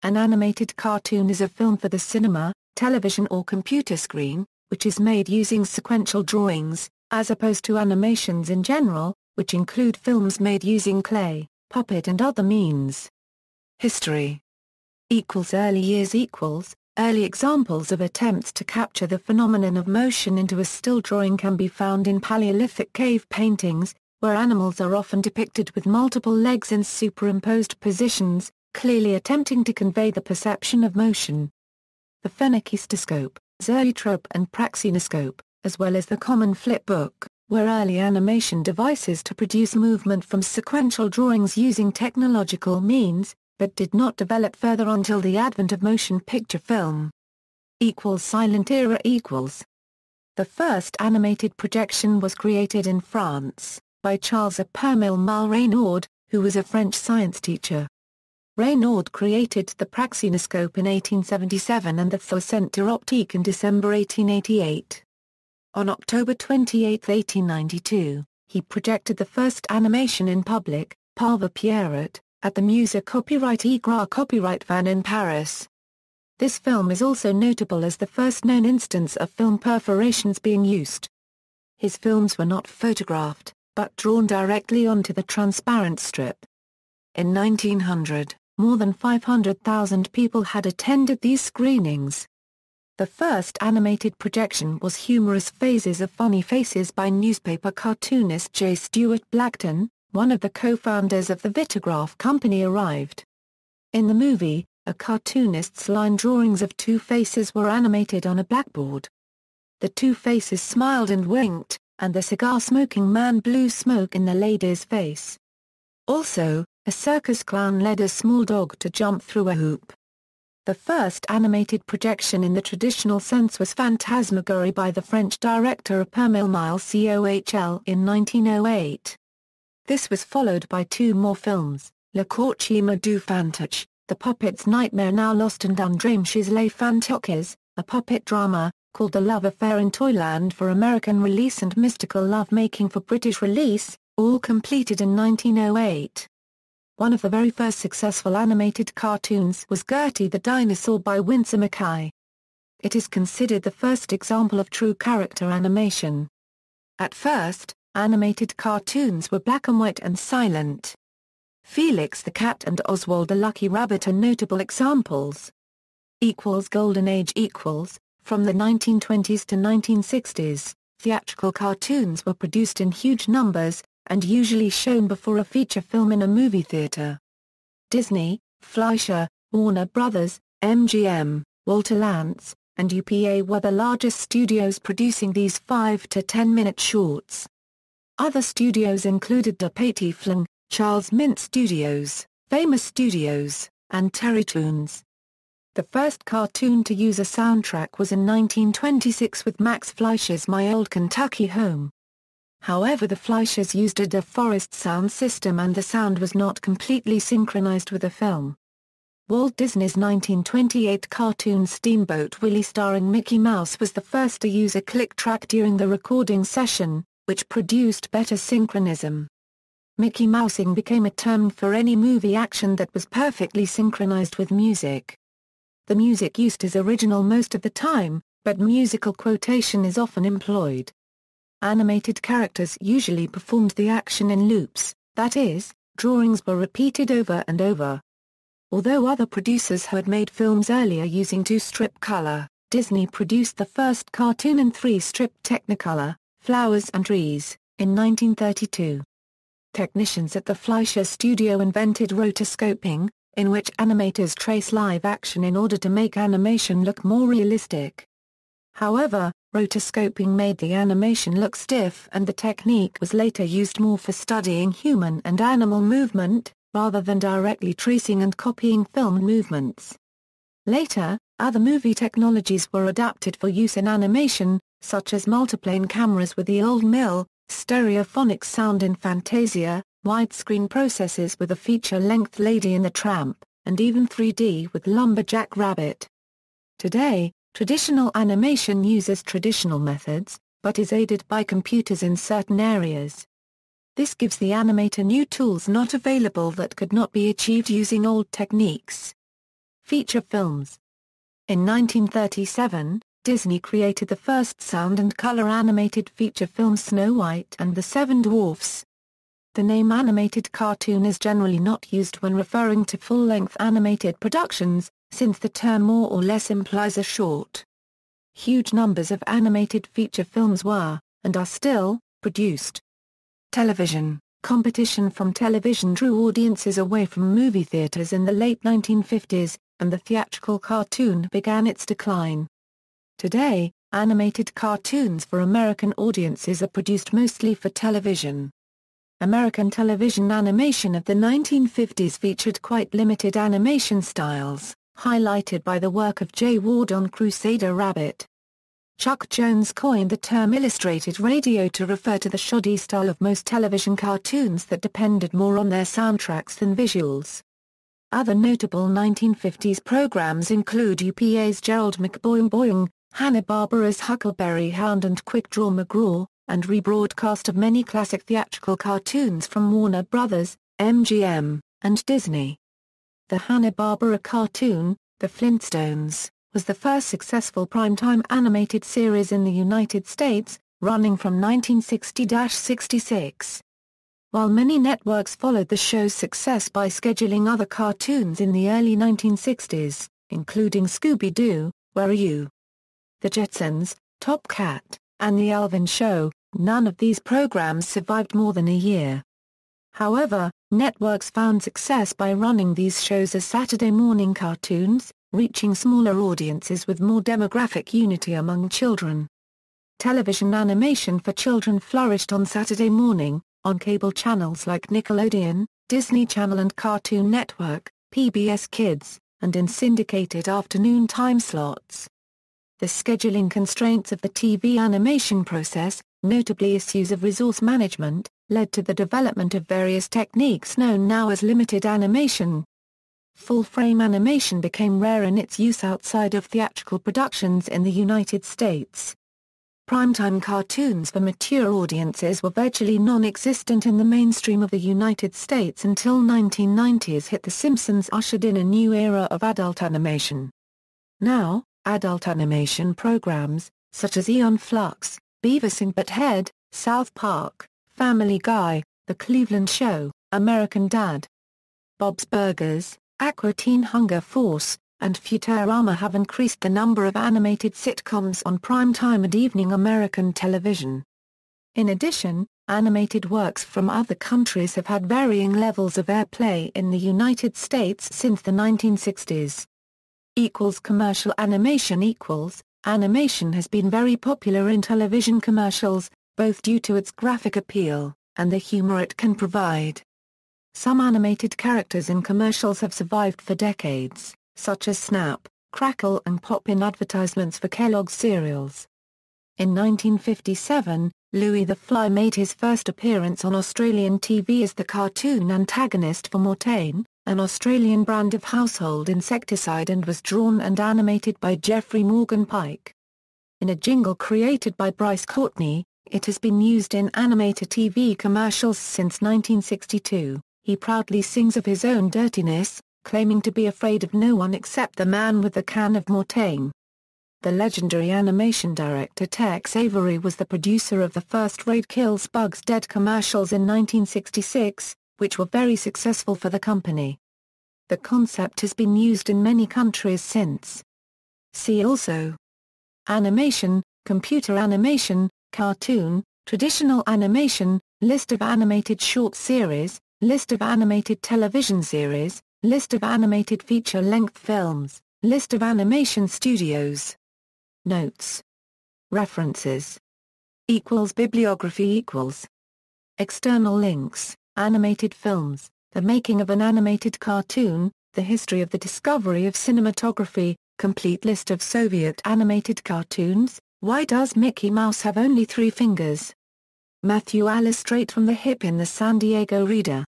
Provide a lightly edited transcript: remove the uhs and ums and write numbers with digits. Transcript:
An animated cartoon is a film for the cinema, television or computer screen, which is made using sequential drawings, as opposed to animations in general, which include films made using clay, puppet and other means. History. Early years. Early examples of attempts to capture the phenomenon of motion into a still drawing can be found in Paleolithic cave paintings, where animals are often depicted with multiple legs in superimposed positions, clearly attempting to convey the perception of motion. The phenakistoscope, zoetrope and praxinoscope, as well as the common flipbook, were early animation devices to produce movement from sequential drawings using technological means, but did not develop further until the advent of motion picture film. Silent era. The first animated projection was created in France, by Charles Epermille Reynaud, who was a French science teacher. Reynaud created the praxinoscope in 1877 and the centre optique in December 1888. On October 28, 1892, he projected the first animation in public, Parve Pierrot, at the Musée Copyright Igras Copyright Van in Paris. This film is also notable as the first known instance of film perforations being used. His films were not photographed, but drawn directly onto the transparent strip. In 1900, more than 500,000 people had attended these screenings. The first animated projection was Humorous Phases of Funny Faces by newspaper cartoonist J. Stuart Blackton, one of the co-founders of the Vitagraph Company arrived. In the movie, a cartoonist's line drawings of two faces were animated on a blackboard. The two faces smiled and winked, and the cigar-smoking man blew smoke in the lady's face. Also, a circus clown led a small dog to jump through a hoop. The first animated projection in the traditional sense was Phantasmagorie by the French director Epermille Cohl in 1908. This was followed by two more films, Le Cauchemar du Fantoche, The Puppet's Nightmare Now Lost and Un Drame chez les Fantoches, a puppet drama, called The Love Affair in Toyland for American release and Mystical Love-Making for British release, all completed in 1908. One of the very first successful animated cartoons was Gertie the Dinosaur by Winsor McKay. It is considered the first example of true character animation. At first, animated cartoons were black and white and silent. Felix the Cat and Oswald the Lucky Rabbit are notable examples. Golden Age. From the 1920s to 1960s, theatrical cartoons were produced in huge numbers, and usually shown before a feature film in a movie theater. Disney, Fleischer, Warner Brothers, MGM, Walter Lantz, and UPA were the largest studios producing these 5 to 10-minute shorts. Other studios included De Petitfling, Charles Mintz Studios, Famous Studios, and Terrytoons. The first cartoon to use a soundtrack was in 1926 with Max Fleischer's My Old Kentucky Home. However, the Fleischers used a DeForest sound system and the sound was not completely synchronized with the film. Walt Disney's 1928 cartoon Steamboat Willie starring Mickey Mouse was the first to use a click track during the recording session, which produced better synchronism. Mickey Mousing became a term for any movie action that was perfectly synchronized with music. The music used is original most of the time, but musical quotation is often employed. Animated characters usually performed the action in loops, that is, drawings were repeated over and over. Although other producers had made films earlier using 2-strip color, Disney produced the first cartoon in 3-strip Technicolor, Flowers and Trees, in 1932. Technicians at the Fleischer Studio invented rotoscoping, in which animators trace live action in order to make animation look more realistic. However, rotoscoping made the animation look stiff and the technique was later used more for studying human and animal movement, rather than directly tracing and copying film movements. Later, other movie technologies were adapted for use in animation, such as multiplane cameras with the old mill, stereophonic sound in Fantasia, widescreen processes with a feature-length Lady and the Tramp, and even 3D with Lumberjack Rabbit. Today, traditional animation uses traditional methods, but is aided by computers in certain areas. This gives the animator new tools not available that could not be achieved using old techniques. feature films. In 1937, Disney created the first sound and color animated feature film Snow White and the Seven Dwarfs. The name animated cartoon is generally not used when referring to full-length animated productions, since the term more or less implies a short. Huge numbers of animated feature films were, and are still, produced. Television. Competition from television drew audiences away from movie theaters in the late 1950s, and the theatrical cartoon began its decline. Today, animated cartoons for American audiences are produced mostly for television. American television animation of the 1950s featured quite limited animation styles, highlighted by the work of Jay Ward on Crusader Rabbit. Chuck Jones coined the term illustrated radio to refer to the shoddy style of most television cartoons that depended more on their soundtracks than visuals. Other notable 1950s programs include UPA's Gerald McBoing Boing, Hanna-Barbera's Huckleberry Hound and Quick Draw McGraw, and rebroadcast of many classic theatrical cartoons from Warner Brothers, MGM, and Disney. The Hanna-Barbera cartoon, The Flintstones, was the first successful primetime animated series in the United States, running from 1960-66. While many networks followed the show's success by scheduling other cartoons in the early 1960s, including Scooby-Doo, Where Are You?, The Jetsons, Top Cat, and The Alvin Show, none of these programs survived more than a year. However, networks found success by running these shows as Saturday morning cartoons, reaching smaller audiences with more demographic unity among children. Television animation for children flourished on Saturday morning, on cable channels like Nickelodeon, Disney Channel and Cartoon Network, PBS Kids, and in syndicated afternoon time slots. The scheduling constraints of the TV animation process, notably issues of resource management, led to the development of various techniques known now as limited animation. Full-frame animation became rare in its use outside of theatrical productions in the United States. Primetime cartoons for mature audiences were virtually non-existent in the mainstream of the United States until 1990s hit The Simpsons ushered in a new era of adult animation. Now, adult animation programs, such as Aeon Flux, Beavis and Butt-Head, South Park, Family Guy, The Cleveland Show, American Dad, Bob's Burgers, Aqua Teen Hunger Force, and Futurama have increased the number of animated sitcoms on primetime and evening American television. In addition, animated works from other countries have had varying levels of airplay in the United States since the 1960s. Commercial animation Animation has been very popular in television commercials, both due to its graphic appeal, and the humor it can provide. Some animated characters in commercials have survived for decades, such as Snap, Crackle and Pop in advertisements for Kellogg's cereals. In 1957, Louie the Fly made his first appearance on Australian TV as the cartoon antagonist for Mortain, an Australian brand of household insecticide, and was drawn and animated by Jeffrey Morgan Pike. In a jingle created by Bryce Courtney, it has been used in animated TV commercials since 1962. He proudly sings of his own dirtiness, claiming to be afraid of no one except the man with the can of Mortain. The legendary animation director Tex Avery was the producer of the first Raid Kills Bugs Dead commercials in 1966, which were very successful for the company. The concept has been used in many countries since. See also: animation, computer animation, cartoon, traditional animation, list of animated short series, list of animated television series, list of animated feature-length films, list of animation studios. Notes. References. Bibliography. External links, animated films, the making of an animated cartoon, the history of the discovery of cinematography, complete list of Soviet animated cartoons, Why Does Mickey Mouse Have Only 3 Fingers? Matthew Alice straight from the hip in the San Diego Reader.